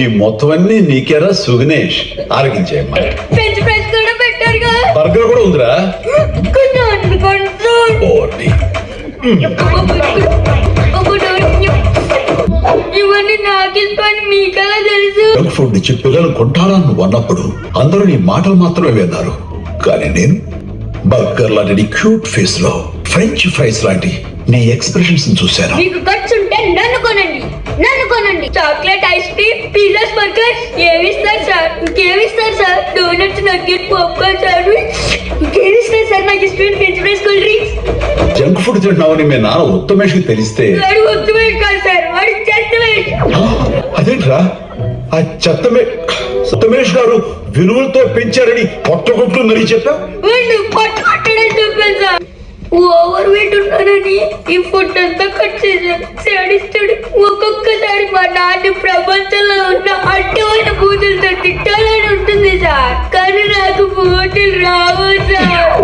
ఈ మొత్తం అన్ని నీకేరా సుగనేష్ ఆరగించేయమ్మా. ఫ్రెంచ్ ఫ్రైస్ కూడా పెట్టారుగా. బర్గర్ కూడా ఉందిరా. కొంచెం అనుకుంటూ ఓటి. ఇవన్నీ నాకు ఇష్టమని మీకెలా తెలుసు? జంక్ ఫుడ్ ఇచ్చి పిల్లలు కొంటారా నువ్వు అన్నప్పుడు అందరూ నీ మాటలు మాత్రమే విన్నారు. కానీ నేను బర్గర్ లాంటి క్యూట్ ఫేస్ లో ఫ్రెంచ్ ఫ్రైస్ లాంటి నీ ఎక్స్ప్రెషన్స్ చూశాను. మీకు ఖర్చు ఉంటే నన్ను కొనండి. Chocolate ice cream pizzas burgers ఏమిస్తారు సార్? ఇంకేమిస్తారు sir? Donuts nugget popcorn sandwich ఇంకేమిస్తారు సార్? నాకు ఇష్టమైన french fries cool drinks. Junk food తింటున్నావని మీ నాన్న ఉత్తమేష్ కి తెలిస్తే వాడు ఉత్తమేష్ కాదు సార్, వాడు చెత్తమేష్. అదేంట్రా ఆ ఉత్తమేష్ గారు విలువలతో పెంచారని పొట్టగొట్టుందని చెప్పా. వాడు పట్టుకొట్టడని చెప్పాను సార్. ఓవర్ వెయిట్ ఉన్నానని ఈ ఫుడ్ అంతా కట్ చేశాను. సాడిస్తాడు. ఒక్కొక్కసారి మా నాన్న ప్రపంచంలో ఉన్న అడ్డమైన బూతులతో తిట్టాలని ఉంటుంది సార్, కానీ నాకు బూతులు రావు సార్.